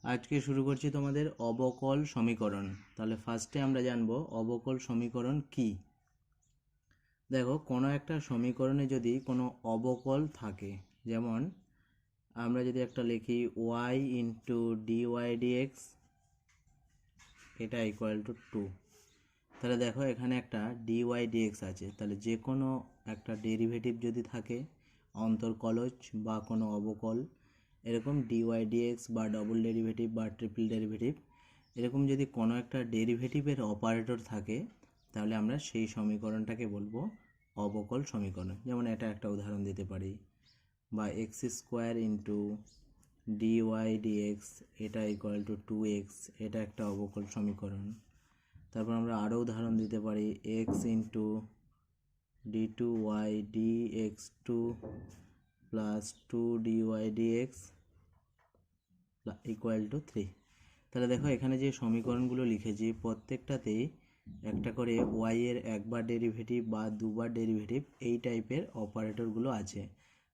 আজকে শুরু করছি তোমাদের অবকল সমীকরণ। তাহলে ফার্স্টে আমরা জানবো অবকল সমীকরণ কি। দেখো, কোনো একটা সমীকরণে যদি কোনো অবকল থাকে, যেমন আমরা যদি একটা লিখি y ইন্টু ডিওয়াই ডিএক্স, এটা ইকুয়াল টু 2। তাহলে দেখো এখানে একটা ডিওয়াই ডিএক্স আছে, তাহলে যে কোনো একটা ডেরিভেটিভ যদি থাকে, অন্তর্কলজ বা কোনো অবকল, এরকম ডিওয়াই ডিএক্স বা ডবল ডেরিভেটিভ বা ট্রিপল ডেরিভেটিভ, এরকম যদি কোনো একটা ডেরিভেটিভের অপারেটর থাকে, তাহলে আমরা সেই সমীকরণটাকে বলবো অবকল সমীকরণ। যেমন এটা একটা উদাহরণ দিতে পারি, বা x square into dy dx, এটা ইকুয়াল টু 2x, এটা একটা অবকল সমীকরণ। তারপর আমরা আরও উদাহরণ দিতে পারি, x into d two y d x two plus 2 dy dx equal to 3। তাহলে দেখো এখানে যে সমীকরণগুলো লিখেছি প্রত্যেকটাতেই একটা করে ওয়াই এর একবার ডেরিভেটিভ বা দুবার ডেরিভেটিভ এই টাইপের অপারেটরগুলো আছে।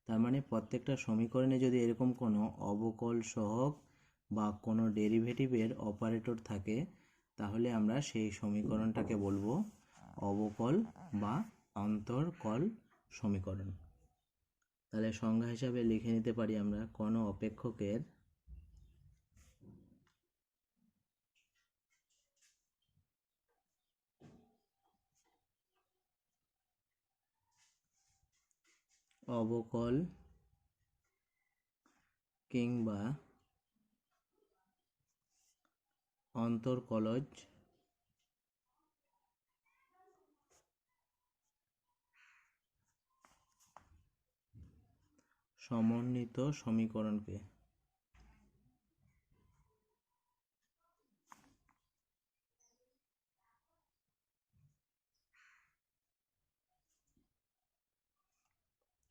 তার মানে প্রত্যেকটা সমীকরণে যদি এরকম কোনো অবকল সহগ বা কোনো ডেরিভেটিভের অপারেটর থাকে, তাহলে আমরা সেই সমীকরণটাকে বলবো অবকল বা অন্তরকল সমীকরণ। তাহলে সংজ্ঞা হিসাবে লিখে নিতে পারি আমরা, কোনো অপেক্ষকের অবকল কিংবা অন্তরকলজ সমন্বিত সমীকরণকে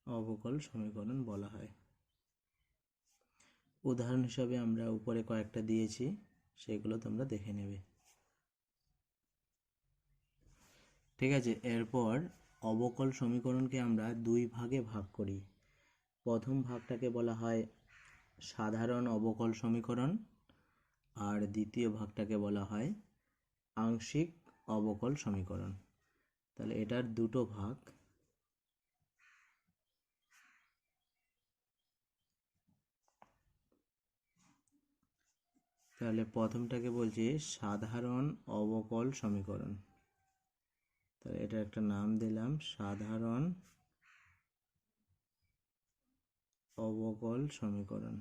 অবকল সমীকরণ বলা হয়। উদাহরণ হিসাবে আমরা উপরে কয়েকটা দিয়েছি, সেগুলো তোমরা দেখে নেবে। ঠিক আছে, এরপর অবকল সমীকরণকে আমরা দুই ভাগে ভাগ করি। প্রথম ভাগটাকে বলা হয় সাধারণ অবকল সমীকরণ, আর দ্বিতীয় ভাগটাকে বলা হয় আংশিক অবকল সমীকরণ। তাহলে এটার দুটো ভাগ। তাহলে প্রথমটাকে বলছি সাধারণ অবকল সমীকরণ। তাহলে এটা একটা নাম দিলাম সাধারণ অবকল সমীকরণ।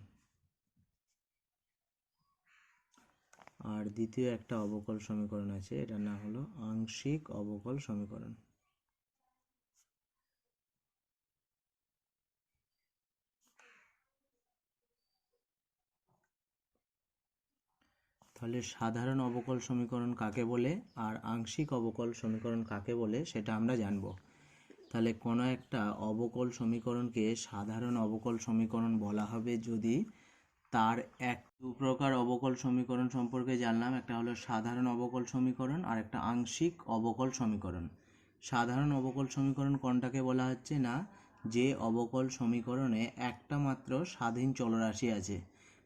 আর দ্বিতীয় একটা অবকল সমীকরণ আছে, এটার নাম হলো আংশিক অবকল সমীকরণ। তাহলে সাধারণ অবকল সমীকরণ কাকে বলে আর আংশিক অবকল সমীকরণ কাকে বলে সেটা আমরা জানব। তাহলে কোনো একটা অবকল সমীকরণকে সাধারণ অবকল সমীকরণ বলা হবে যদি তার দু প্রকার অবকল সমীকরণ সম্পর্কে জানলাম, একটা হলো সাধারণ অবকল সমীকরণ আর একটা আংশিক অবকল সমীকরণ। সাধারণ অবকল সমীকরণ কোনটাকে বলা হচ্ছে না, যে অবকল সমীকরণে একটা মাত্র স্বাধীন চলরাশি আছে।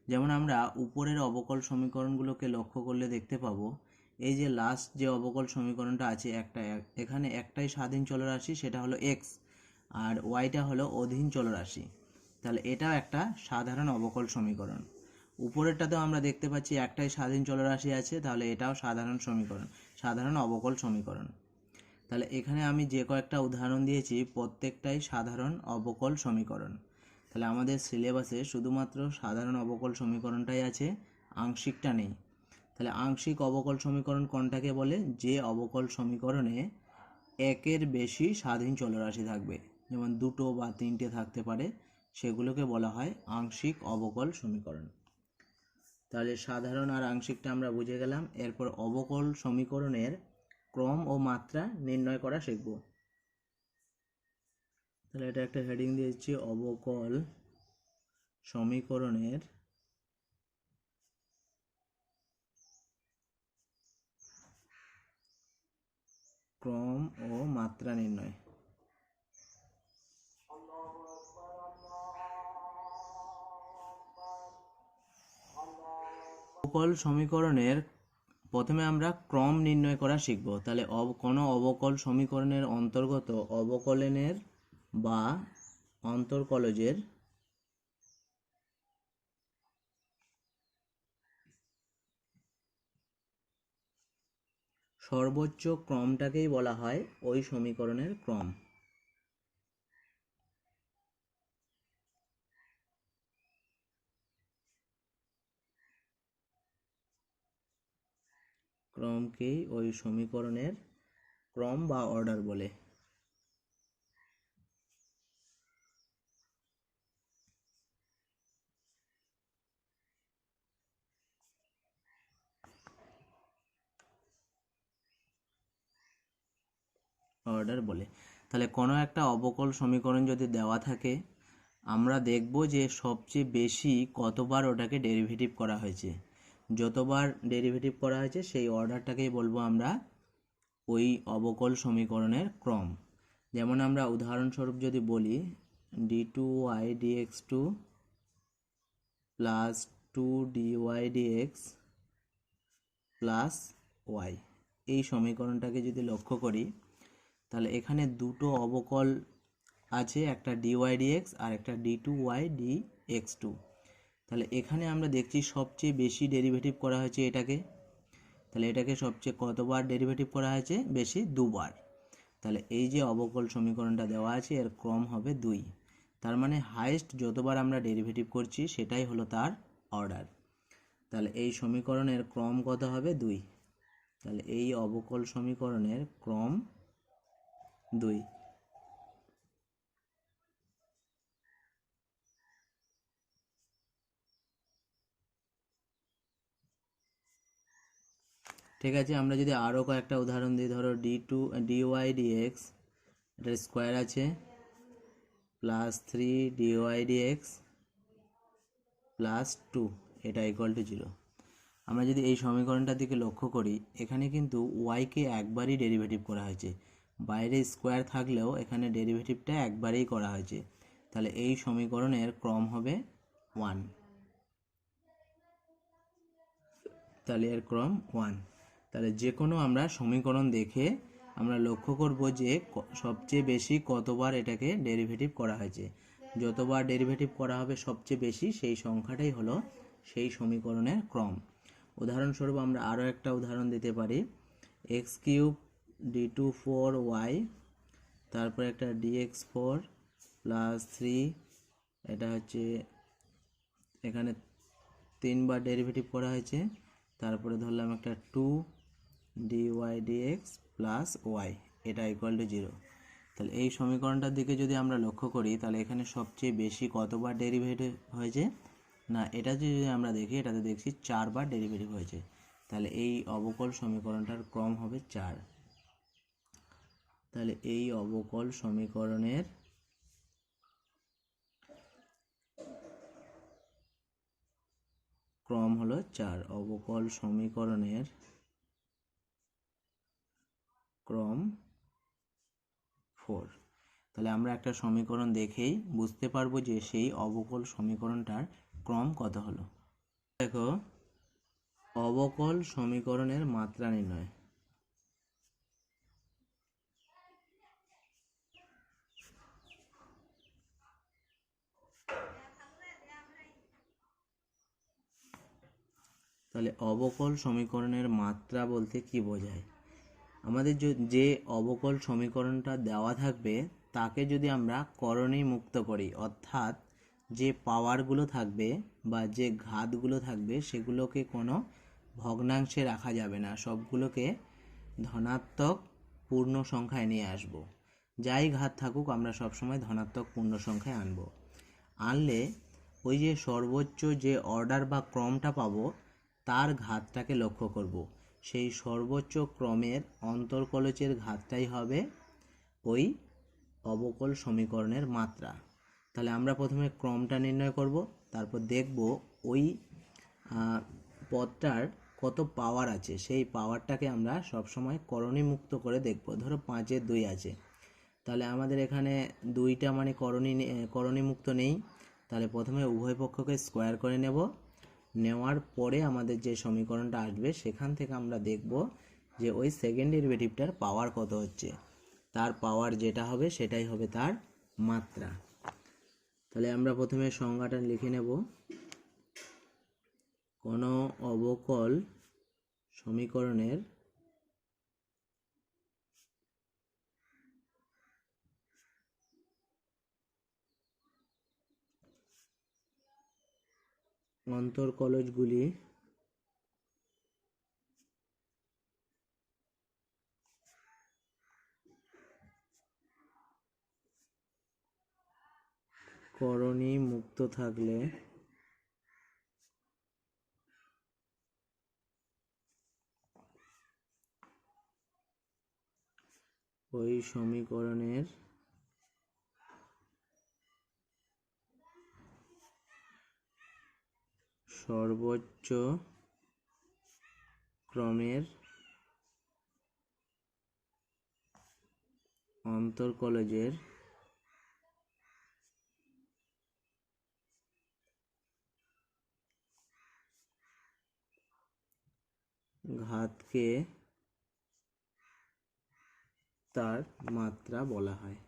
যেমন আমরা উপরের অবকল সমীকরণগুলোকে লক্ষ্য করলে দেখতে পাবো, এই যে লাস্ট যে অবকল সমীকরণটা আছে এখানে একটাই স্বাধীন চলরাশি, সেটা হলো এক্স, আর ওয়াইটা হলো অধীন চলরাশি। তাহলে এটাও একটা সাধারণ অবকল সমীকরণ। উপরেরটাতেও আমরা দেখতে পাচ্ছি একটাই স্বাধীন চলরাশি আছে, তাহলে এটাও সাধারণ সমীকরণ, সাধারণ অবকল সমীকরণ। তাহলে এখানে আমি যে কয়েকটা উদাহরণ দিয়েছি প্রত্যেকটাই সাধারণ অবকল সমীকরণ। তাহলে আমাদের সিলেবাসে শুধুমাত্র সাধারণ অবকল সমীকরণটাই আছে, আংশিকটা নেই। তাহলে আংশিক অবকল সমীকরণ কোনটাকে বলে, যে অবকল সমীকরণে একের বেশি স্বাধীন চলরাশি থাকবে, যেমন দুটো বা তিনটে থাকতে পারে, সেগুলোকে বলা হয় আংশিক অবকল সমীকরণ। তাহলে সাধারণ আর আংশিকটা আমরা বুঝে গেলাম। এরপর অবকল সমীকরণের ক্রম ও মাত্রা নির্ণয় করা শিখব। তাহলে এটা একটা হেডিং দিয়েছি, অবকল সমীকরণের ক্রম ও মাত্রা নির্ণয়। অবকল সমীকরণের প্রথমে আমরা ক্রম নির্ণয় করা শিখব। তাহলে কোনো অবকল সমীকরণের অন্তর্গত অবকলনের বা অন্তর্কলজের সর্বোচ্চ ক্রমটাকেই বলা হয় ওই সমীকরণের ক্রম। ক্রমকেই ওই সমীকরণের ক্রম বা অর্ডার বলে। তাহলে কোনো একটা অবকল সমীকরণ যদি দেওয়া থাকে, আমরা দেখব যে সবচেয়ে বেশি কতবার ওটাকে ডেরিভেটিভ করা হয়েছে। যতবার ডেরিভেটিভ করা হয়েছে সেই অর্ডারটাকেই বলবো আমরা ওই অবকল সমীকরণের ক্রম। যেমন আমরা উদাহরণস্বরূপ যদি বলি d2y dx2 plus 2dy dx plus y, এই সমীকরণটাকে যদি লক্ষ্য করি তাহলে এখানে দুটো অবকল আছে, একটা dy dx আর একটা d2y dx2। তাহলে এখানে আমরা দেখছি সবচেয়ে বেশি ডেরিভেটিভ করা হয়েছে এটাকে। তাহলে এটাকে সবচেয়ে কতবার ডেরিভেটিভ করা হয়েছে? বেশি, দুবার। তাহলে এই যে অবকল সমীকরণটা দেওয়া আছে এর ক্রম হবে 2। তার মানে হাইয়েস্ট যতবার আমরা ডেরিভেটিভ করছি সেটাই হলো তার অর্ডার। তাহলে এই সমীকরণের ক্রম কত হবে? 2। তাহলে এই অবকল সমীকরণের ক্রম 2। ঠিক আছে, আমরা যদি আরও কয়েকটা উদাহরণ দিই, ধরো dy dx এটার স্কোয়ার আছে প্লাস 3 dy dx প্লাস 2, এটা ইকুয়াল টু 0। আমরা যদি এই সমীকরণটার দিকে লক্ষ্য করি, এখানে কিন্তু ওয়াইকে একবারই ডেরিভেটিভ করা হয়েছে। বাইরে স্কোয়ার থাকলেও এখানে ডেরিভেটিভটা একবারেই করা হয়েছে। তাহলে এই সমীকরণের ক্রম হবে 1। তাহলে এর ক্রম 1। তাহলে যে কোনো আমরা সমীকরণ দেখে আমরা লক্ষ্য করব যে সবচেয়ে বেশি কতবার এটাকে ডেরিভেটিভ করা হয়েছে। যতবার ডেরিভেটিভ করা হবে সবচেয়ে বেশি, সেই সংখ্যাটাই হলো সেই সমীকরণের ক্রম। উদাহরণস্বরূপ আমরা আরও একটা উদাহরণ দিতে পারি, x³ d24y, তারপরে একটা dx4 প্লাস 3, এটা হচ্ছে এখানে 3বার ডেরিভেটিভ করা হয়েছে। তারপরে ধরলাম একটা 2 dy dx প্লাস y, এটা ইকুয়াল টু 0। তাহলে এই সমীকরণটার দিকে যদি আমরা লক্ষ্য করি তাহলে এখানে সবচেয়ে বেশি কতবার ডেরিভেটিভ হয়েছে না, এটা যদি আমরা দেখি এটাতে দেখছি 4বার ডেরিভেটিভ হয়েছে। তাহলে এই অবকল সমীকরণটার ক্রম হবে 4। তাহলে এই অবকল সমীকরণের ক্রম হলো 4। অবকল সমীকরণের ক্রম 4। তাহলে আমরা একটা সমীকরণ দেখেই বুঝতে পারবো যে সেই অবকল সমীকরণটার ক্রম কত হলো। দেখো, অবকল সমীকরণের মাত্রা নির্ণয়। তাহলে অবকল সমীকরণের মাত্রা বলতে কি বোঝায়? আমাদের যে অবকল সমীকরণটা দেওয়া থাকবে তাকে যদি আমরা করণী মুক্ত করি, অর্থাৎ যে পাওয়ারগুলো থাকবে বা যে ঘাতগুলো থাকবে সেগুলোকে কোনো ভগ্নাংশে রাখা যাবে না, সবগুলোকে ধনাত্মক পূর্ণ সংখ্যায় নিয়ে আসব। যাই ঘাত থাকুক আমরা সবসময় ধনাত্মক পূর্ণ সংখ্যায় আনলে ওই যে সর্বোচ্চ যে অর্ডার বা ক্রমটা পাবো তার ঘাতটাকে লক্ষ্য করব। সেই সর্বোচ্চ ক্রমের অন্তর্কলজের ঘাতটাই হবে ওই অবকল সমীকরণের মাত্রা। তাহলে আমরা প্রথমে ক্রমটা নির্ণয় করব, তারপর দেখব ওই পদটার কত পাওয়ার আছে, সেই পাওয়ারটাকে আমরা সবসময় করণীমুক্ত করে দেখব। ধরো 5-এর 2 আছে, তাহলে আমাদের এখানে 2টা মানে করণীমুক্ত নেই। তাহলে প্রথমে উভয় পক্ষকে স্কোয়ার করে নেব, নেওয়ার পরে আমাদের যে সমীকরণটা আসবে সেখান থেকে আমরা দেখব যে ওই সেকেন্ড ডেরিভেটিভটার পাওয়ার কত হচ্ছে, তার পাওয়ার যেটা হবে সেটাই হবে তার মাত্রা। তাহলে আমরা প্রথমে সংজ্ঞাটা লিখে নেব। কোনো অবকল সমীকরণের অন্তর্কলজগুলি করণী মুক্ত থাকলে ওই সমীকরণের সর্বোচ্চ ক্রমের অন্তর্কলজের ঘাতকে তার মাত্রা বলা হয়।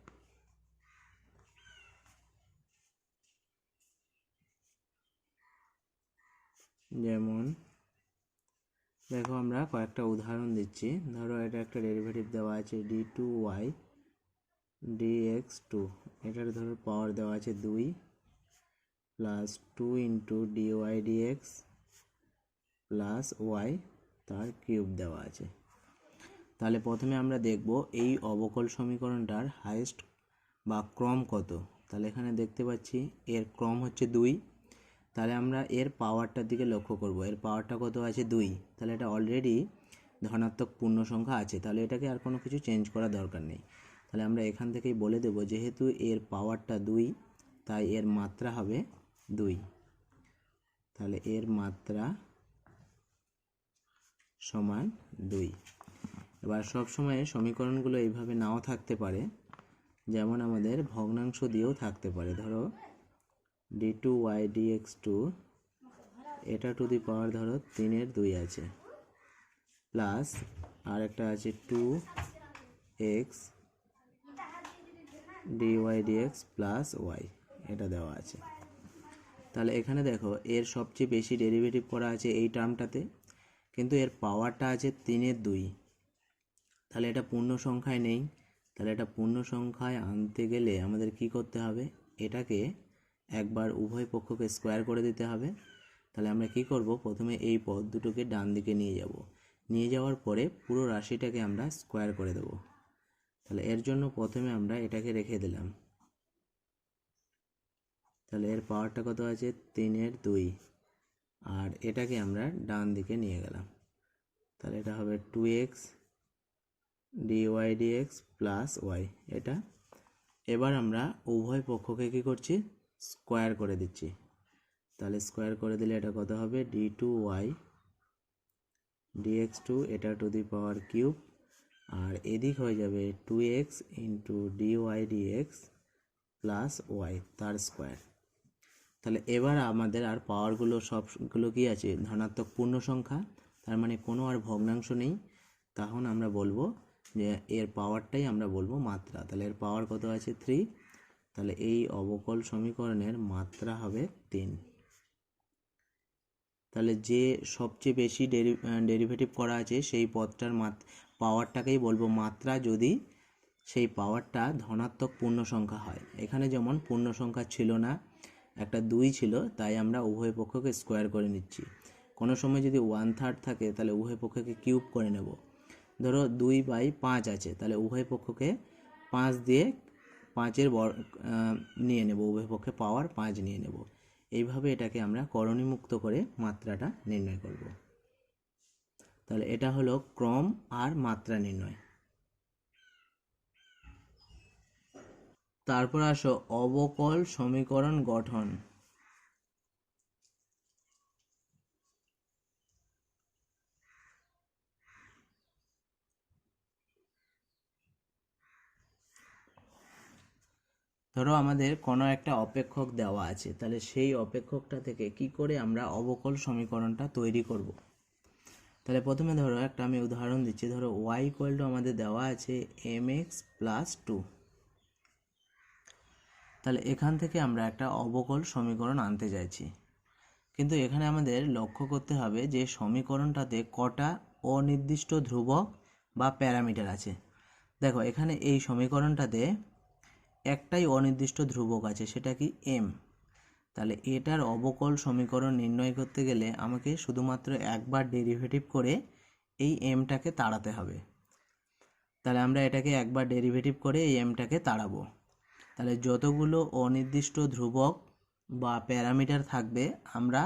যেমন দেখো আমরা কয়েকটা উদাহরণ দিচ্ছি। ধরো এটা একটা ডেরিভেটিভ দেওয়া আছে d2y dx2, এটার ধরো পাওয়ার দেওয়া আছে 2 plus 2 into dy dx plus y তার কিউব দেওয়া আছে। তাহলে প্রথমে আমরা দেখব এই অবকল সমীকরণটার হাইয়েস্ট বা ক্রম কত। তাহলে এখানে দেখতে পাচ্ছি এর ক্রম হচ্ছে 2, তাহলে আমরা এর পাওয়ারটার দিকে লক্ষ্য করব। এর পাওয়ারটা কত আছে 2, তাহলে এটা অলরেডি ধনাত্মক পূর্ণ সংখ্যা আছে, তাহলে এটাকে আর কোনো কিছু চেঞ্জ করার দরকার নেই। তাহলে আমরা এখান থেকেই বলে দেব যেহেতু এর পাওয়ারটা 2 তাই এর মাত্রা হবে 2। তাহলে এর মাত্রা সমান 2। এবার সবসময় সমীকরণগুলো এইভাবে নাও থাকতে পারে, যেমন আমাদের ভগ্নাংশ দিয়েও থাকতে পারে। ধরো d2y dx2 এটা টু দি পাওয়ার ধরো 3/2 আছে, প্লাস আর একটা আছে 2x dy dx plus y, এটা দেওয়া আছে। তাহলে এখানে দেখো এর সবচেয়ে বেশি ডেরিভেটিভ করা আছে এই টার্মটাতে, কিন্তু এর পাওয়ারটা আছে 3/2। তাহলে এটা পূর্ণ সংখ্যায় নেই, তাহলে এটা পূর্ণ সংখ্যায় আনতে গেলে আমাদের কি করতে হবে, এটাকে একবার উভয় পক্ষকে স্কোয়ার করে দিতে হবে। তাহলে আমরা কি করব, প্রথমে এই পদ দুটোকে ডান দিকে নিয়ে যাব, নিয়ে যাওয়ার পরে পুরো রাশিটাকে আমরা স্কোয়ার করে দেব। তাহলে এর জন্য প্রথমে আমরা এটাকে রেখে দিলাম। তাহলে এর পাওয়ারটা কত আছে 3/2, আর এটাকে আমরা ডান দিকে নিয়ে গেলাম। তাহলে এটা হবে 2x dy dx plus y এটা। এবার আমরা উভয় পক্ষকে কি করছি, স্কোয়ার করে দিচ্ছি। তাহলে স্কোয়ার করে দিলে এটা কত হবে d2y dx2 এটা টু দি পাওয়ার কিউব, আর এদিক হয়ে যাবে 2x into dy dx plus y তার স্কোয়ার। তাহলে এবার আমাদের আর পাওয়ারগুলো সবগুলো কি আছে ধনাত্মক পূর্ণ সংখ্যা, তার মানে কোনো আর ভগ্নাংশ নেই। তখন আমরা বলবো যে এর পাওয়ারটাই আমরা বলবো মাত্রা। তাহলে এর পাওয়ার কত আছে 3, তাহলে এই অবকল সমীকরণের মাত্রা হবে 3। তাহলে যে সবচেয়ে বেশি ডেরিভেটিভ করা আছে সেই পদটার পাওয়ারটাকেই বলবো মাত্রা, যদি সেই পাওয়ারটা ধনাত্মক পূর্ণ সংখ্যা হয়। এখানে যেমন পূর্ণ সংখ্যা ছিল না, একটা 2 ছিল, তাই আমরা উভয় পক্ষকে স্কোয়ার করে নিচ্ছি। কোনো সময় যদি 1/3 থাকে তাহলে উভয় পক্ষকে কিউব করে নেব। ধরো 2/5 আছে, তাহলে উভয় পক্ষকে 5 দিয়ে 5-এর নিয়ে নেব, উভয় পক্ষে পাওয়ার 5 নিয়ে নেব। এইভাবে এটাকে আমরা করণীমুক্ত করে মাত্রাটা নির্ণয় করব। তাহলে এটা হলো ক্রম আর মাত্রা নির্ণয়। তারপর আসো অবকল সমীকরণ গঠন। ধরো আমাদের কোনো একটা অপেক্ষক দেওয়া আছে, তাহলে সেই অপেক্ষকটা থেকে কি করে আমরা অবকল সমীকরণটা তৈরি করব। তাহলে প্রথমে ধরো একটা আমি উদাহরণ দিচ্ছি। ধরো y ইকুয়াল টু আমাদের দেওয়া আছে mx প্লাস 2। তাহলে এখান থেকে আমরা একটা অবকল সমীকরণ আনতে চাইছি, কিন্তু এখানে আমাদের লক্ষ্য করতে হবে যে সমীকরণটাতে কটা অনির্দিষ্ট ধ্রুবক বা প্যারামিটার আছে। দেখো এখানে এই সমীকরণটাতে একটাই অনির্দিষ্ট ধ্রুবক আছে, সেটা কি m। তাহলে এটার অবকল সমীকরণ নির্ণয় করতে গেলে আমাকে শুধুমাত্র একবার ডেরিভেটিভ করে এই mটাকে তাড়াতে হবে। তাহলে আমরা এটাকে একবার ডেরিভেটিভ করে এই mটাকে তাড়াবো। তাহলে যতগুলো অনির্দিষ্ট ধ্রুবক বা প্যারামিটার থাকবে আমরা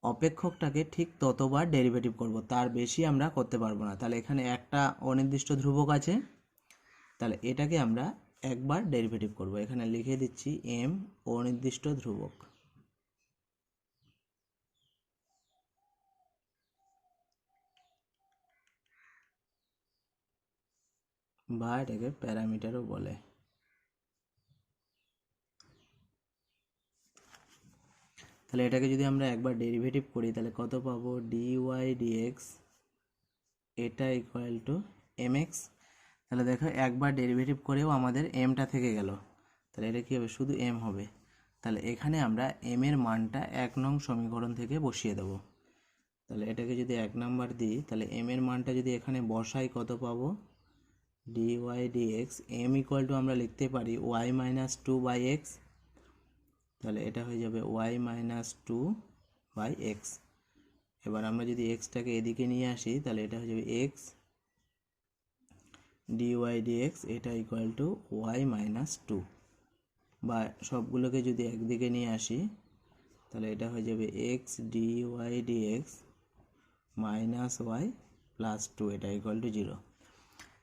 অপেক্ষকটাকে ঠিক ততবার ডেরিভেটিভ করব, তার বেশি আমরা করতে পারবো না। তাহলে এখানে একটা অনির্দিষ্ট ধ্রুবক আছে, তাহলে এটাকে আমরা একবার ডেরিভেটিভ করব। এখানে লিখে দিচ্ছি m অনির্দিষ্ট ধ্রুবক, বা এটাকে প্যারামিটারও বলে। তাহলে এটাকে যদি আমরা একবার ডেরিভেটিভ করি তাহলে কত পাবো, dy dx এটা ইকুয়াল টু mx। তাহলে দেখো একবার ডেরিভেটিভ করেও আমাদের mটা থেকে গেল, তাহলে এটা কী হবে, শুধু m হবে। তাহলে এখানে আমরা m এর মানটা 1 নং সমীকরণ থেকে বসিয়ে দেব। তাহলে এটাকে যদি 1 নাম্বার দিই, তাহলে m এর মানটা যদি এখানে বসাই কত পাবো, dy dx m equal to আমরা লিখতে পারি y মাইনাস 2 বাই এক্স। তাহলে এটা হয়ে যাবে y মাইনাস 2 বাই এক্স। এবার আমরা যদি এক্সটাকে এদিকে নিয়ে আসি তাহলে এটা হয়ে যাবে এক্স dy dx এটা ইকুয়াল টু y মাইনাস 2, বা সবগুলোকে যদি একদিকে নিয়ে আসি তাহলে এটা হয়ে যাবে x dy dx minus y plus 2 এটা ইকুয়াল টু 0।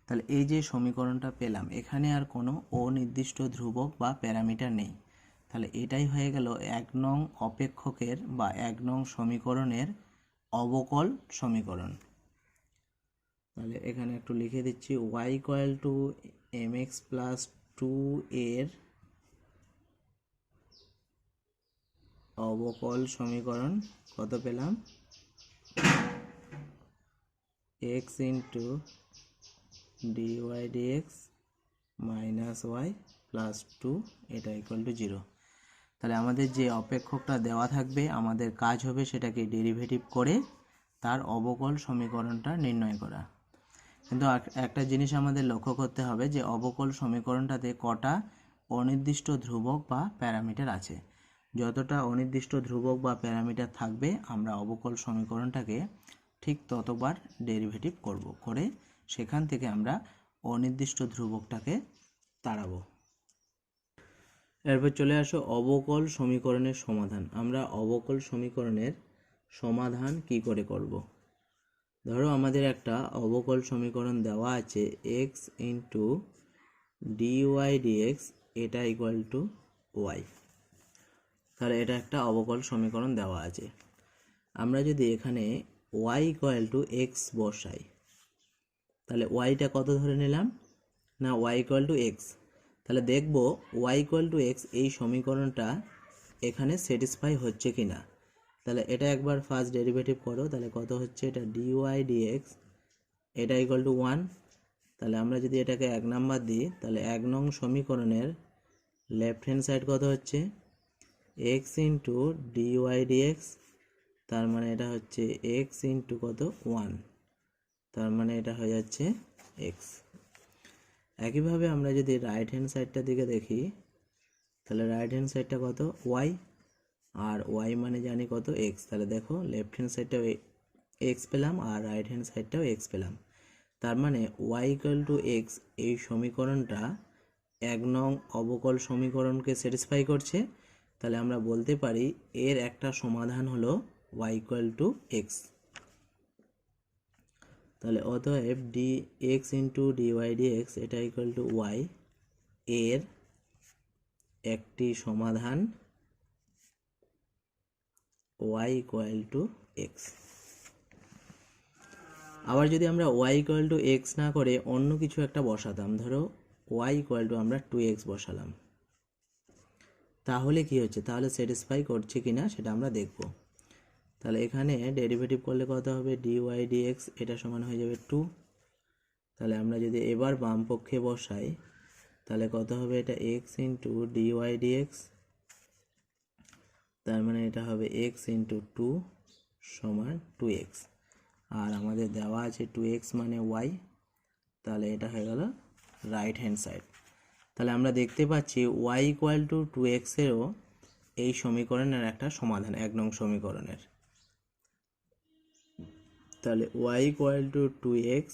তাহলে এই যে সমীকরণটা পেলাম, এখানে আর কোনো অনির্দিষ্ট ধ্রুবক বা প্যারামিটার নেই। তাহলে এটাই হয়ে গেল 1 নং অপেক্ষকের বা 1 নং সমীকরণের অবকল সমীকরণ। তাহলে এখানে একটু লিখে দিচ্ছি y equal to mx plus 2 এর অবকল সমীকরণ কত পেলাম, x into dy dx minus y plus 2 এটা ইকুয়াল টু 0। তাহলে আমাদের যে অপেক্ষকটা দেওয়া থাকবে আমাদের কাজ হবে সেটাকে ডেরিভেটিভ করে তার অবকল সমীকরণটা নির্ণয় করা। কিন্তু একটা জিনিস আমাদের লক্ষ্য করতে হবে যে অবকল সমীকরণটাতে কটা অনির্দিষ্ট ধ্রুবক বা প্যারামিটার আছে। যতটা অনির্দিষ্ট ধ্রুবক বা প্যারামিটার থাকবে আমরা অবকল সমীকরণটাকে ঠিক ততবার ডেরিভেটিভ করে সেখান থেকে আমরা অনির্দিষ্ট ধ্রুবকটাকে তাড়াবো। এরপর চলে আসো অবকল সমীকরণের সমাধান। আমরা অবকল সমীকরণের সমাধান কি করে করব। ধরো আমাদের একটা অবকল সমীকরণ দেওয়া আছে x ইন্টু dy dx এটা ইকুয়াল টু y। তাহলে এটা একটা অবকল সমীকরণ দেওয়া আছে। আমরা যদি এখানে y ইকুয়াল টু x বসাই তাহলে yটা কত ধরে নিলাম না, y ইকুয়াল টু x। তাহলে দেখব y ইকুয়াল টু x এই সমীকরণটা এখানে স্যাটিসফাই হচ্ছে কি না। তাহলে এটা একবার ফার্স্ট ডেরিভেটিভ করো, তাহলে কত হচ্ছে, এটা dy dx এটা ইকুয়াল টু 1। তাহলে আমরা যদি এটাকে 1 নাম্বার দিই তাহলে 1 নং সমীকরণের লেফট হ্যান্ড সাইড কত হচ্ছে, x ইন্টু dy dx, তার মানে এটা হচ্ছে x ইন্টু কত 1, তার মানে এটা হয়ে যাচ্ছে x। একইভাবে আমরা যদি রাইট হ্যান্ড সাইডটার দিকে দেখি তাহলে রাইট হ্যান্ড সাইডটা কত y, আর y মানে জানি কত x। তাহলে দেখো লেফট হ্যান্ড সাইডটাও x পেলাম আর রাইট হ্যান্ড সাইডটাও x পেলাম। তার মানে y ইকুয়াল টু x এই সমীকরণটা 1 নং অবকল সমীকরণকে স্যাটিসফাই করছে। তাহলে আমরা বলতে পারি এর একটা সমাধান হলো y ইকুয়াল টু x। তাহলে অতএব dx ইন্টু dy dx এটা ইকুয়াল টু y এর একটি সমাধান y ইকুয়াল টু x। আবার যদি আমরা y ইকুয়াল টু x না করে অন্য কিছু একটা বসাতাম, ধরো y ইকুয়াল টু আমরা 2x বসালাম, তাহলে কি হচ্ছে, তাহলে স্যাটিসফাই করছে কিনা সেটা আমরা দেখব। তাহলে এখানে ডেরিভেটিভ করলে কত হবে, ডিওয়াই ডিএক্স এটা সমান হয়ে যাবে 2। তাহলে আমরা যদি এবার বাম পক্ষে বসাই তাহলে কত হবে, এটা এক্স ইন্টু ডিওয়াই ডিএক্স, তার মানে এটা হবে এক্স ইন্টু 2 সমান 2x, আর আমাদের দেওয়া আছে 2x মানে y, তাহলে এটা হয়ে গেল রাইট হ্যান্ড সাইড। তাহলে আমরা দেখতে পাচ্ছি y ইকুয়াল টু 2x এরও এই সমীকরণের একটা সমাধান, 1 নং সমীকরণের। তাহলে y ইকুয়াল টু 2x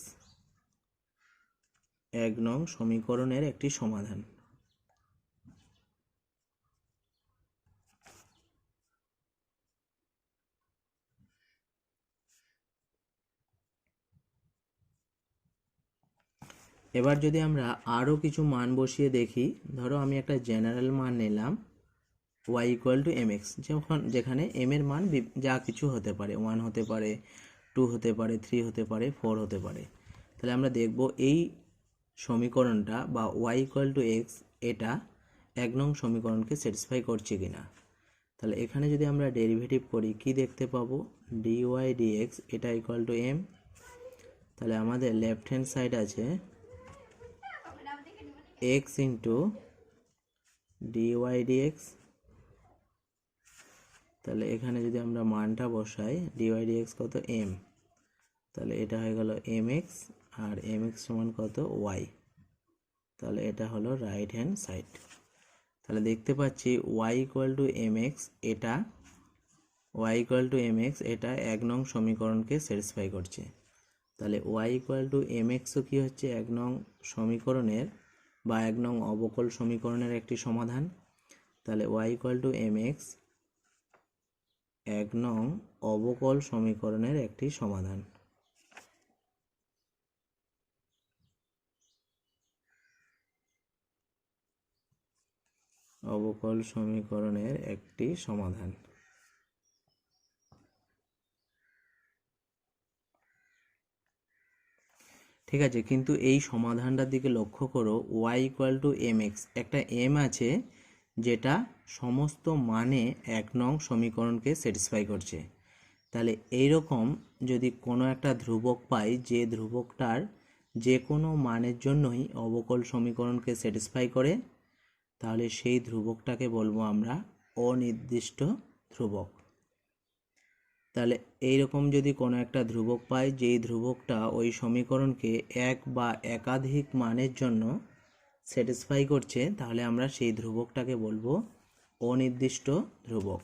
1 নং সমীকরণের একটি সমাধান। এবার যদি আমরা আরও কিছু মান বসিয়ে দেখি, ধরো আমি একটা জেনারেল মান নিলাম y ইকুয়াল টু mx, যেখানে m এর মান যা কিছু হতে পারে, 1 হতে পারে, 2 হতে পারে, 3 হতে পারে, 4 হতে পারে। তাহলে আমরা দেখব এই সমীকরণটা বা y ইকুয়াল টু x এটা 1 নং সমীকরণকে স্যাটিসফাই করছে কিনা। তাহলে এখানে যদি আমরা ডেরিভেটিভ করি কি দেখতে পাবো, dy dx এটা ইকুয়াল টু m। তাহলে আমাদের লেফট হ্যান্ড সাইড আছে x ইন্টু dy dx। তাহলে এখানে যদি আমরা মানটা বসাই dy dx কত m, তাহলে এটা হয়ে গেল mx, আর mx সমান কত y, তাহলে এটা হলো রাইট হ্যান্ড সাইড। তাহলে দেখতে পাচ্ছি y ইকুয়াল টু mx এটা এটা 1 নং সমীকরণকে স্যাটিসফাই করছে। তাহলে y ইকুয়াল টু mxও কি হচ্ছে 1 নং সমীকরণের বা 1 নং অবকল সমীকরণের একটি সমাধান। তাহলে y ইকুয়াল টু mx 1 নং অবকল সমীকরণের একটি সমাধান। অবকল সমীকরণের একটি সমাধান। ঠিক আছে, কিন্তু এই সমাধানটার দিকে লক্ষ্য করো, y ইকুয়াল টু mx একটা m আছে যেটা সমস্ত মানে 1 নং সমীকরণকে স্যাটিসফাই করছে। তাহলে এইরকম যদি কোনো একটা ধ্রুবক পাই যে ধ্রুবকটার যে কোনো মানের জন্যই অবকল সমীকরণকে স্যাটিসফাই করে, তাহলে সেই ধ্রুবকটাকে বলবো আমরা অনির্দিষ্ট ধ্রুবক। তাহলে এইরকম যদি কোনো একটা ধ্রুবক পাই যেই ধ্রুবকটা ওই সমীকরণকে এক বা একাধিক মানের জন্য স্যাটিসফাই করছে, তাহলে আমরা সেই ধ্রুবকটাকে বলবো অনির্দিষ্ট ধ্রুবক।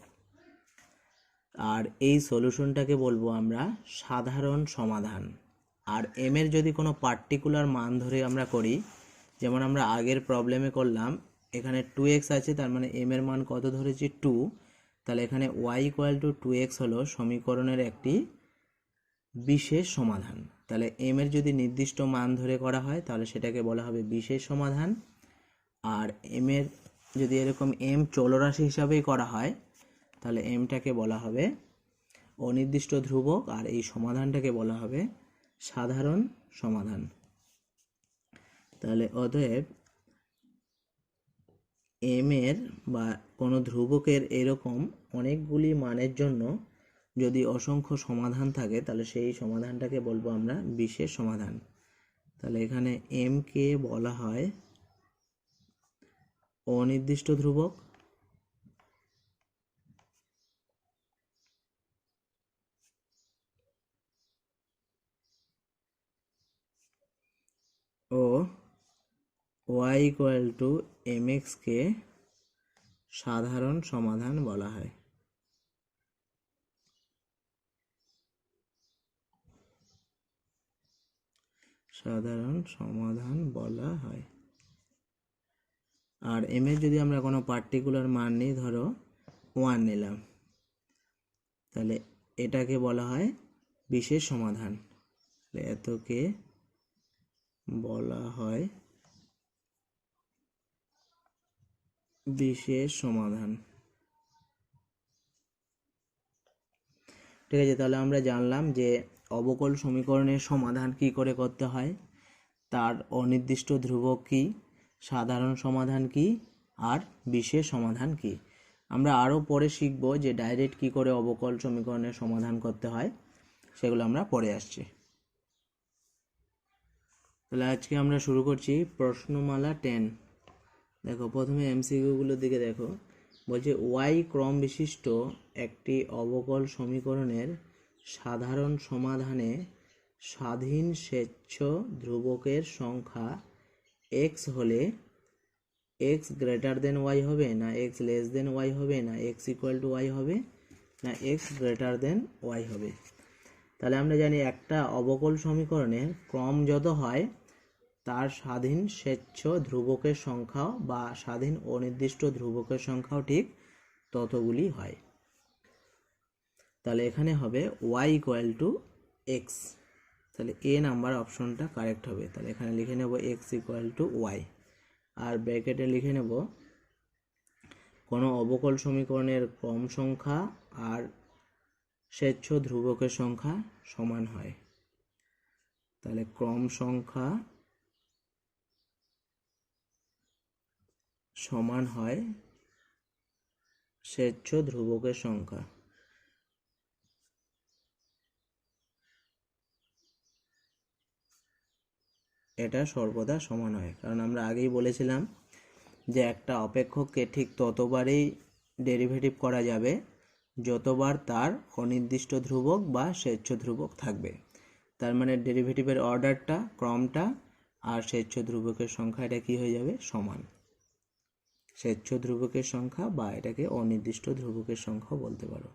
আর এই সলিউশনটাকে বলবো আমরা সাধারণ সমাধান। আর m এর যদি কোনো পার্টিকুলার মান ধরে আমরা করি, যেমন আমরা আগের প্রবলেমে করলাম, এখানে 2x আছে, তার মানে m এর মান কত ধরেছি 2, তাহলে এখানে y ইকুয়াল টু 2x হলো সমীকরণের একটি বিশেষ সমাধান। তাহলে m এর যদি নির্দিষ্ট মান ধরে করা হয় তাহলে সেটাকে বলা হবে বিশেষ সমাধান। আর m এর যদি এরকম m চলরাশি হিসাবেই করা হয় তাহলে mটাকে বলা হবে অনির্দিষ্ট ধ্রুবক, আর এই সমাধানটাকে বলা হবে সাধারণ সমাধান। তাহলে অতএব m এর বা কোনো ধ্রুবকের এরকম অনেকগুলি মানের জন্য যদি অসংখ্য সমাধান থাকে তাহলে সেই সমাধানটাকে বলবো আমরা বিশেষ সমাধান। তাহলে এখানে m কে বলা হয় অনির্দিষ্ট ধ্রুবক, ও y ইকুয়াল টু mx কে সাধারণ সমাধান বলা হয়। সাধারণ সমাধান বলা হয়। আর m এর যদি আমরা কোনো পার্টিকুলার মান নিই, ধরো 1 নিলাম, তাহলে এটাকে বলা হয় বিশেষ সমাধান। এতকে বলা হয় বিশেষ সমাধান। ঠিক আছে, তাহলে আমরা জানলাম যে অবকল সমীকরণের সমাধান কি করে করতে হয়, তার অনির্দিষ্ট ধ্রুবক কি, সাধারণ সমাধান কি, আর বিশেষ সমাধান কি। আমরা আরও পরে শিখব যে ডাইরেক্ট কি করে অবকল সমীকরণের সমাধান করতে হয়, সেগুলো আমরা পরে আসছি। তাহলে আজকে আমরা শুরু করছি প্রশ্নমালা 10। দেখো প্রথমে এমসিকিউগুলোর দিকে দেখো। বলছে ওয়াই ক্রম বিশিষ্ট একটি অবকল সমীকরণের সাধারণ সমাধানে স্বাধীন স্বেচ্ছ ধ্রুবকের সংখ্যা x হলে x গ্রেটার দেন ওয়াই হবে, না x লেস দেন ওয়াই হবে, না x ইকুয়াল টু ওয়াই হবে, না x গ্রেটার দেন ওয়াই হবে। তাহলে আমরা জানি একটা অবকল সমীকরণের ক্রম যত হয় তার স্বাধীন স্বেচ্ছ ধ্রুবকের সংখ্যাও বা স্বাধীন অনির্দিষ্ট ধ্রুবকের সংখ্যাও ঠিক ততগুলি হয়। তাহলে এখানে হবে y ইকুয়াল টু এক্স, তাহলে এ নাম্বার অপশনটা কারেক্ট হবে। তাহলে এখানে লিখে নেব x ইকুয়াল টু ওয়াই, আর ব্র্যাকেটে লিখে নেব কোনো অবকল সমীকরণের ক্রম সংখ্যা আর স্বেচ্ছ ধ্রুবকের সংখ্যা সমান হয়। তাহলে ক্রম সংখ্যা সমান হয় স্বেচ্ছ ধ্রুবকের সংখ্যা। এটা সর্বদা সমান হয়, কারণ আমরা আগেই বলেছিলাম যে একটা অপেক্ষককে ঠিক ততবারই ডেরিভেটিভ করা যাবে যতবার তার অনির্দিষ্ট ধ্রুবক বা স্বেচ্ছ ধ্রুবক থাকবে। তার মানে ডেরিভেটিভের অর্ডারটা, ক্রমটা আর স্বেচ্ছ ধ্রুবকের সংখ্যা এটা কি হয়ে যাবে, সমান। স্বেচ্ছ ধ্রুবকের সংখ্যা বা এটাকে অনির্দিষ্ট ধ্রুবকের সংখ্যা বলতে পারো।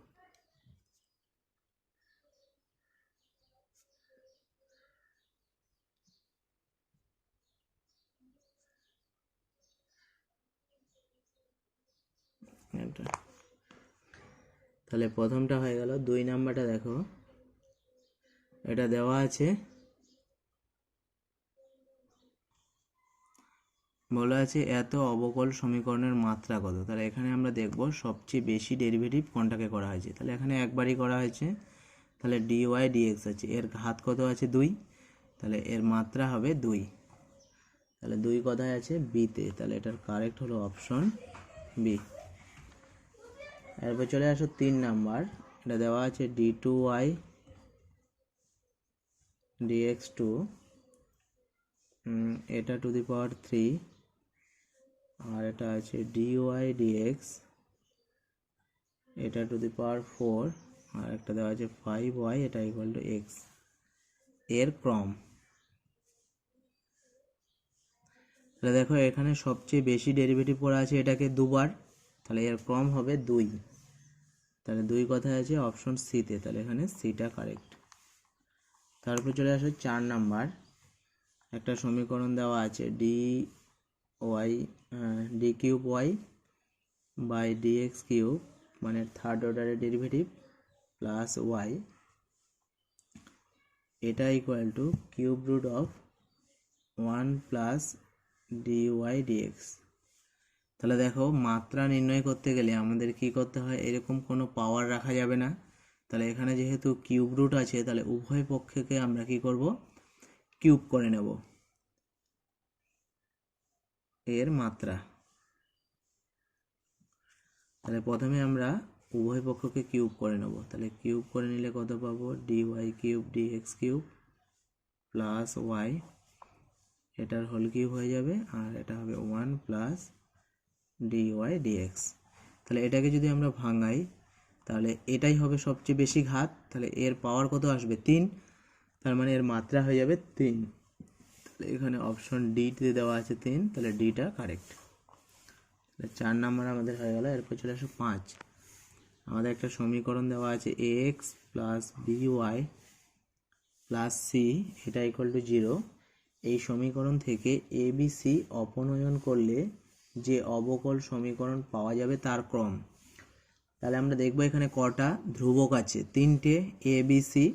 তাহলে প্রথমটা হয়ে গেল। 2 নাম্বারটা দেখো, এটা দেওয়া আছে, বলা আছে এত অবকল সমীকরণের মাত্রা কত। তাহলে এখানে আমরা দেখব সবচেয়ে বেশি ডেরিভেটিভ কোনটাকে করা হয়েছে। তাহলে এখানে একবারই করা হয়েছে, তাহলে ডিওয়াই ডিএক্স আছে, এর ঘাত কত আছে 2, তাহলে এর মাত্রা হবে 2। তাহলে 2 কোথায় আছে, বিতে, তাহলে এটার কারেক্ট হলো অপশন বি। এরপর চলে আসো 3 নাম্বার, এটা দেওয়া আছে d2y dx2, এটা টু দি পাওয়ার 3, আর এটা আছে dy dx, এটা টু দি পাওয়ার 4, আর একটা দেওয়া আছে 5y, এটা ইকুয়াল টু x। এর ক্রম, তাহলে দেখো এখানে সবচেয়ে বেশি ডেরিভেটিভ করা আছে এটাকে দুবার, তাহলে এর ক্রম হবে 2। তাহলে 2 কোথায় আছে, অপশন সিতে, তাহলে এখানে সিটা কারেক্ট। তারপর চলে আসো 4 নাম্বার, একটা সমীকরণ দেওয়া আছে d cube y by dx cube, মানে থার্ড অর্ডারের ডেরিভেটিভ, প্লাস ওয়াই, এটা equal to cube root of 1 plus dy dx. তাহলে দেখো মাত্রা নির্ণয় করতে গেলে আমাদের কি করতে হয়, এরকম কোনো পাওয়ার রাখা যাবে না। তাহলে এখানে যেহেতু কিউব রুট আছে, তাহলে উভয় পক্ষকে আমরা কি করব, কিউব করে নেব এর মাত্রা। তাহলে প্রথমে আমরা উভয় পক্ষকে কিউব করে নেব। তাহলে কিউব করে নিলে কত পাবো, dy cube dx cube plus y, এটার হোল কিউব হয়ে যাবে, আর এটা হবে 1 প্লাস ডিওয়াই ডিএক্স। তাহলে এটাকে যদি আমরা ভাঙাই, তাহলে এটাই হবে সবচেয়ে বেশি ঘাত, তাহলে এর পাওয়ার কত আসবে, 3, তার মানে এর মাত্রা হয়ে যাবে 3। তাহলে এখানে অপশন ডিতে দেওয়া আছে 3, তাহলে ডিটা কারেক্ট। তাহলে 4 নাম্বার আমাদের হয়ে গেল। এরপর চলে আসো 5, আমাদের একটা সমীকরণ দেওয়া আছে ax plus by plus c, এটা ইকুয়াল টু 0। এই সমীকরণ থেকে এবিসি অপনয়ন করলে যে অবকল সমীকরণ পাওয়া যাবে তার ক্রম। তাহলে আমরা দেখব এখানে কটা ধ্রুবক আছে, 3টে এবিসি।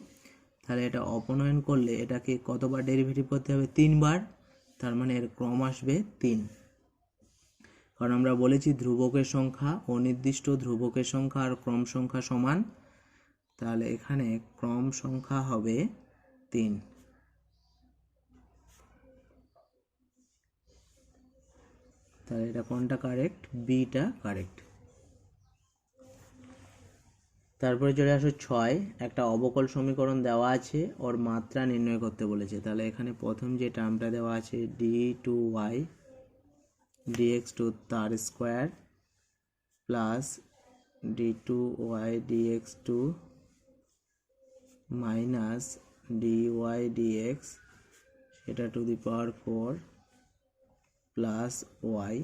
তাহলে এটা অপনয়ন করলে এটাকে কতবার ডেরিভেটিভ করতে হবে, 3 বার, তার মানে এর ক্রম আসবে 3। কারণ আমরা বলেছি ধ্রুবকের সংখ্যা, অনির্দিষ্ট ধ্রুবকের সংখ্যা আর ক্রম সংখ্যা সমান, তাহলে এখানে ক্রম সংখ্যা হবে 3। তাহলে এটা কোনটা কারেক্ট? Beta correct. তারপরে চলে আসো 6, একটা অবকল সমীকরণ দেওয়া আছে, ওর মাত্রা নির্ণয় করতে বলেছে। তাহলে এখানে প্রথম যে টার্মটা দেওয়া আছে d2y dx টু তার square plus d2y dx two minus dy dx সেটা to the power 4 plus y,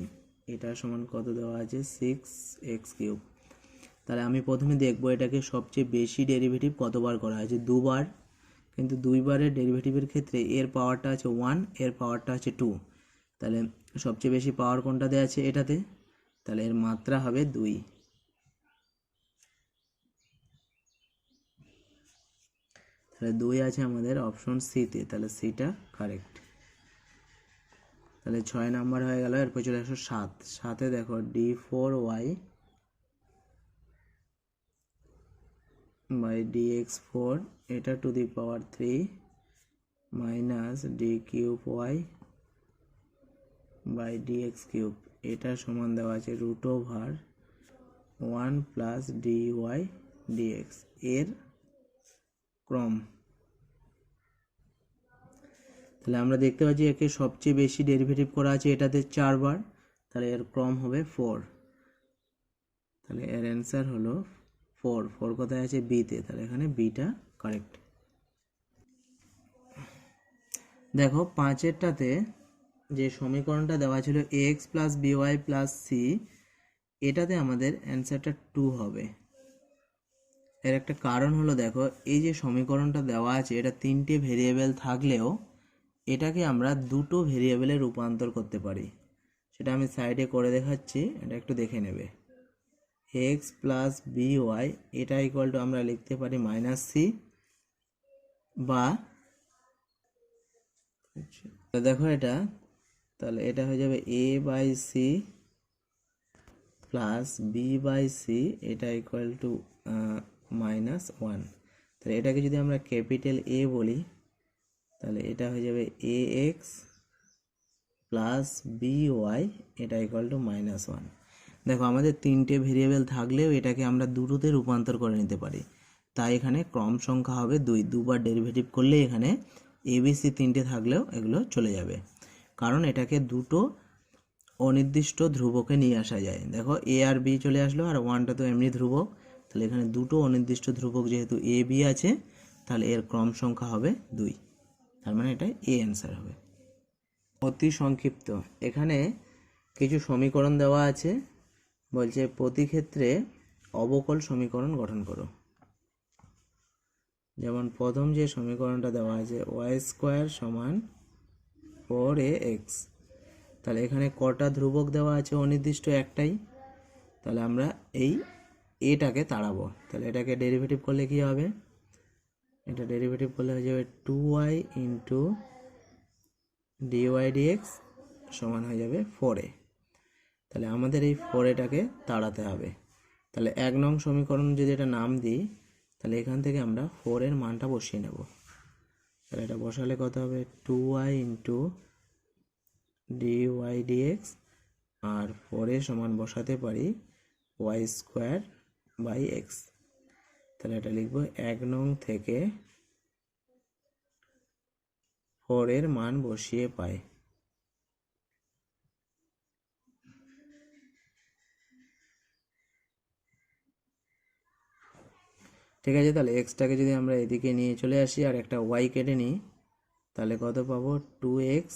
এটা সমান কত দেওয়া আছে? 6x³। তাহলে আমি প্রথমে দেখব এটাকে সবচেয়ে বেশি ডেরিভেটিভ কতবার করা হয়েছে, দুবার। কিন্তু দুইবারের ডেরিভেটিভের ক্ষেত্রে এর পাওয়ারটা আছে 1, এর পাওয়ারটা আছে 2। তাহলে সবচেয়ে বেশি পাওয়ার কোনটাতে আছে? এটাতে। তাহলে এর মাত্রা হবে 2। তাহলে 2 আছে আমাদের অপশন সিতে, তাহলে সিটা কারেক্ট। তাহলে 6 নাম্বার হয়ে গেল। এরপর চলে আসো 7। 7-এ দেখো d4y বাই dx4 এটা to the power 3 minus d3y by dx3 এটা সমান দেওয়া আছে √1 প্লাস dy dx এর ক্রম। তাহলে আমরা দেখতে পাচ্ছি একে সবচেয়ে বেশি ডেরিভেটিভ করা আছে এটাতে 4 বার, তাহলে এর ক্রম হবে 4। তাহলে এর অ্যান্সার হলো 4। 4 কোথায় আছে? বিতে, তাহলে এখানে বিটা কারেক্ট। দেখো 5-এরটাতে যে সমীকরণটা দেওয়া ছিল ax plus by plus c, এটাতে আমাদের অ্যান্সারটা 2 হবে। এর একটা কারণ হলো, দেখো এই যে সমীকরণটা দেওয়া আছে এটা 3টে ভেরিয়েবল থাকলেও এটাকে আমরা 2টো ভেরিয়েবলে রূপান্তর করতে পারি। সেটা আমি সাইডে করে দেখাচ্ছি, এটা একটু দেখে নেবে। x প্লাস by এটা ইকুয়াল টু আমরা লিখতে পারি -c, বা দেখো এটা, তাহলে এটা হয়ে যাবে a by c plus b by c, এটা ইকুয়াল টু -1। তাহলে এটাকে যদি আমরা ক্যাপিটাল A বলি তাহলে এটা হয়ে যাবে ax প্লাস by, এটা ইকুয়াল টু -1। দেখো আমাদের 3টে ভেরিয়েবল থাকলেও এটাকে আমরা দুটোতে রূপান্তর করে নিতে পারি, তাই এখানে ক্রম সংখ্যা হবে 2। দুবার ডেরিভেটিভ করলে এখানে abc 3টে থাকলেও এগুলো চলে যাবে, কারণ এটাকে দুটো অনির্দিষ্ট ধ্রুবকে নিয়ে আসা যায়। দেখো a আর b চলে আসলো, আর 1টা তো এমনি ধ্রুবক। তাহলে এখানে দুটো অনির্দিষ্ট ধ্রুবক যেহেতু a b আছে, তাহলে এর ক্রম সংখ্যা হবে 2। তার মানে এটা a অ্যান্সার হবে। অতি সংক্ষিপ্ত, এখানে কিছু সমীকরণ দেওয়া আছে, বলছে প্রতি ক্ষেত্রে অবকল সমীকরণ গঠন করো। যেমন প্রথম যে সমীকরণটা দেওয়া আছে y² সমান 4ax, তাহলে এখানে কটা ধ্রুবক দেওয়া আছে? অনির্দিষ্ট একটাই। তাহলে আমরা এই এটাকে তাড়াবো। তাহলে এটাকে ডেরিভেটিভ করলে কি হবে? এটা ডেরিভেটিভ করলে হয়ে যাবে 2y ইন্টু dy dx সমান হয়ে যাবে 4a। তাহলে আমাদের এই 4aটাকে তাড়াতে হবে। তাহলে 1 নং সমীকরণ যদি এটা নাম দিই, তাহলে এখান থেকে আমরা 4 এর মানটা বসিয়ে নেব। তাহলে এটা বসালে কত হবে? 2y ইন্টু dy dx, আর 4a সমান বসাতে পারি y² বাই x। তাহলে এটা লিখব 1 নং থেকে 4 এর মান বসিয়ে পাই। ঠিক আছে, তাহলে এক্সটাকে যদি আমরা এদিকে নিয়ে চলে আসি আর একটা y কেটে নিই, তাহলে কত পাবো? 2x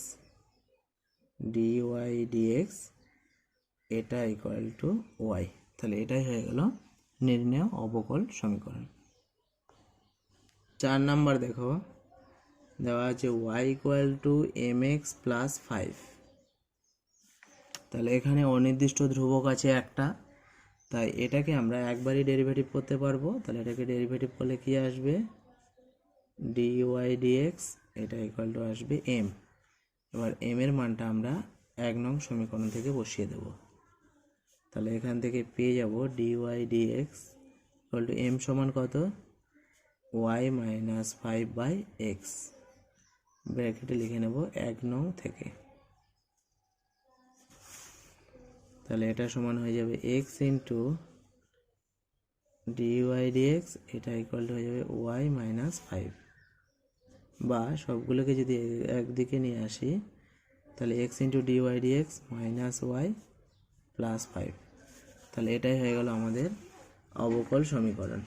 dy dx এটা ইকুয়াল টু y। তাহলে এটাই হয়ে গেল নির্ণেয় অবকল সমীকরণ। 4 নাম্বার দেখো দেওয়া আছে y equal to mx plus 5। তাহলে এখানে অনির্দিষ্ট ধ্রুবক আছে একটা, তাই এটাকে আমরা একবারই ডেরিভেটিভ করতে পারবো। তাহলে এটাকে ডেরিভেটিভ করলে কি আসবে? dy dx এটা ইকুয়াল টু আসবে m। এবার m এর মানটা আমরা 1 নং সমীকরণ থেকে বসিয়ে দেব। তাহলে এখান থেকে পেয়ে যাব dy dx equal to m সমান কত? y মাইনাস 5 বাই x, ব্র্যাকেটে লিখে নেব 1 নং থেকে। তাহলে এটা সমান হয়ে যাবে এক্স ইন্টু ডিওয়াই ডিএক্স, এটা ইকুয়াল টু হয়ে যাবে ওয়াই মাইনাস 5, বা সবগুলোকে যদি একদিকে নিয়ে আসি তাহলে x into dy dx minus y plus 5। তাহলে এটাই হয়ে গেল আমাদের অবকল সমীকরণ।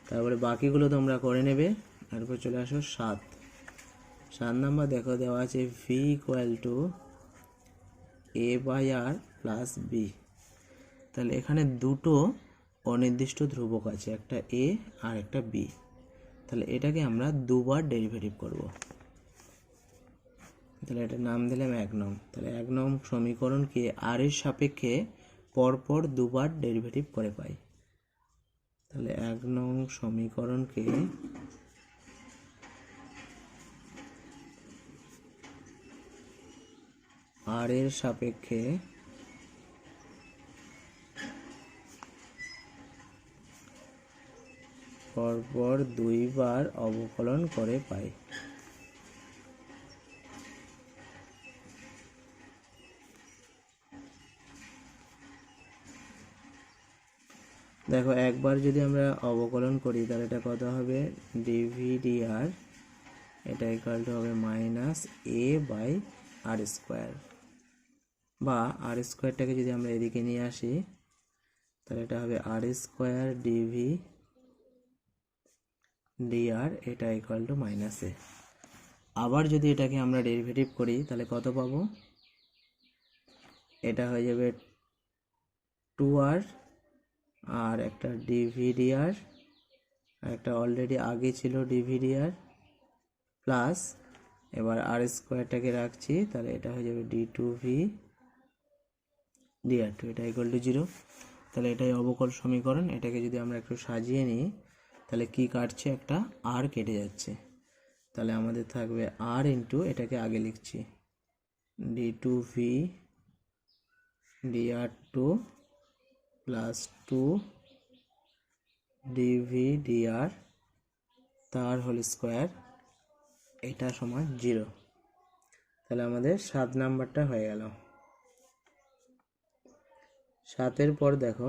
তারপরে বাকিগুলো তোমরা করে নেবে। তারপর চলে আসো 7 নাম্বার। দেখো দেওয়া আছে v equal to a by r plus b. তাহলে এখানে দুটো অনির্দিষ্ট ধ্রুবক আছে, একটা এ আর একটা বি। তাহলে এটাকে আমরা দুবার ডেরিভেটিভ করব। তাহলে এটার নাম দিলাম 1 নং। তাহলে 1 নং সমীকরণকে আর এর সাপেক্ষে পরপর দুবার ডেরিভেটিভ করে পাই। তাহলে 1 নং সমীকরণকে আর এর সাপেক্ষে পরপর দুইবার অবকলন করে পাই। দেখো একবার যদি আমরা অবকলন করি তাহলে এটা কত হবে, ডিভি ডিআর, এটা ইকুয়াল টু হবে minus a by r square, বা আর স্কোয়ারটাকে যদি আমরা এদিকে নিয়ে আসি তাহলে এটা হবে আর স্কোয়ার ডিভি ডিআর, এটা ইকুয়াল টু মাইনাস এ। আবার যদি এটাকে আমরা ডেরিভেটিভ করি তাহলে কত পাবো, এটা হয়ে যাবে 2r আর একটা ডিভিডিআর, একটা অলরেডি আগে ছিল ডিভিডিআর, প্লাস এবার আর স্কোয়ারটাকে রাখছি, তাহলে এটা হয়ে যাবে ডি2ভি ডিআর2, এটা ইকুয়াল টু 0। তাহলে এটাই অবকল সমীকরণ। এটাকে যদি আমরা একটু সাজিয়ে নিই তাহলে কি কাটছে, একটা আর কেটে যাচ্ছে। তাহলে আমাদের থাকবে আর ইন্টু, এটাকে আগে লিখছি, ডি2ভি ডিআর2 প্লাস 2 ডিভি ডিআর তার হোল স্কোয়ার, এটা সমান 0। তাহলে আমাদের 7 নাম্বারটা হয়ে গেল। 7-এর পর দেখো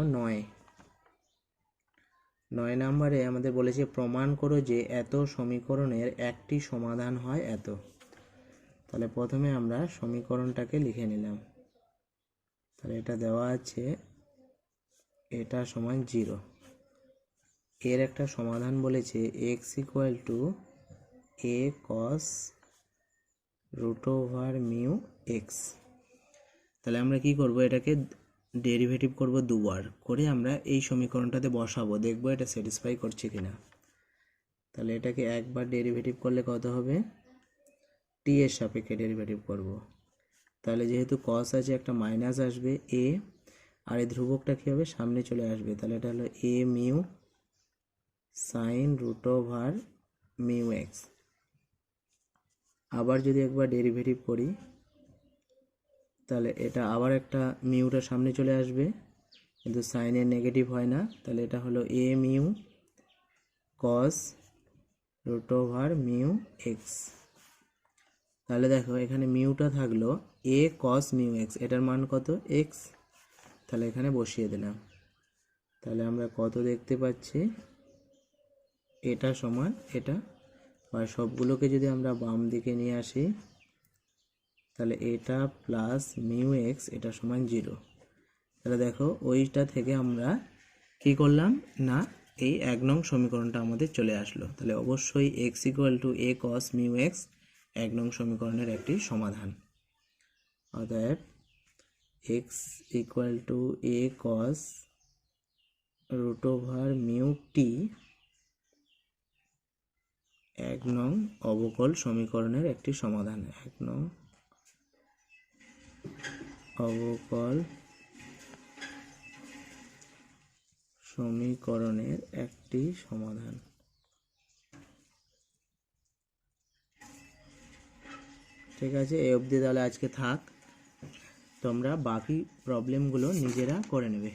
9 নাম্বারে আমাদের বলেছে প্রমাণ করো যে এত সমীকরণের একটি সমাধান হয় এত। তাহলে প্রথমে আমরা সমীকরণটাকে লিখে নিলাম। তাহলে এটা দেওয়া আছে, এটা সমান 0। এর একটা সমাধান বলেছে x equal to a cos root over mu x. তাহলে আমরা কি করব, এটাকে ডেরিভেটিভ করব দুবার করে, আমরা এই সমীকরণটাতে বসাবো, দেখবো এটা স্যাটিসফাই করছে কিনা। তাহলে এটাকে একবার ডেরিভেটিভ করলে কত হবে, টি এর সাপেক্ষে ডেরিভেটিভ করব। তাহলে যেহেতু কস আছে একটা মাইনাস আসবে এ, আর এই ধ্রুবকটা কী হবে, সামনে চলে আসবে। তাহলে এটা হলো a mu sine root over mu x. আবার যদি একবার ডেরিভেটিভ করি তাহলে এটা আবার একটা মিউটা সামনে চলে আসবে, কিন্তু সাইনের নেগেটিভ হয় না। তাহলে এটা হলো a mu cos root over mu x. তাহলে দেখো এখানে মিউটা থাকলো এ কস মিউ এক্স, এটার মান কত, এক্স। তাহলে এখানে বসিয়ে দিলাম। তাহলে আমরা কত দেখতে পাচ্ছি, এটা সমান এটা, বা সবগুলোকে যদি আমরা বাম দিকে নিয়ে আসি তাহলে এটা প্লাস মিউ এক্স, এটা সমান 0। তাহলে দেখো ওইটা থেকে আমরা কি করলাম না, এই 1 নং সমীকরণটা আমাদের চলে আসলো। তাহলে অবশ্যই x equal to a cos mu x 1 নং সমীকরণের একটি সমাধান। অতএব x equal to a cos root over mu t 1 নং অবকল সমীকরণের একটি সমাধান। 1 নং অবকল সমীকরণের একটি সমাধান। ঠিক আছে, এই অবধি তাহলে আজকে থাক। তোমরা বাকি প্রবলেমগুলো নিজেরা করে নেবে।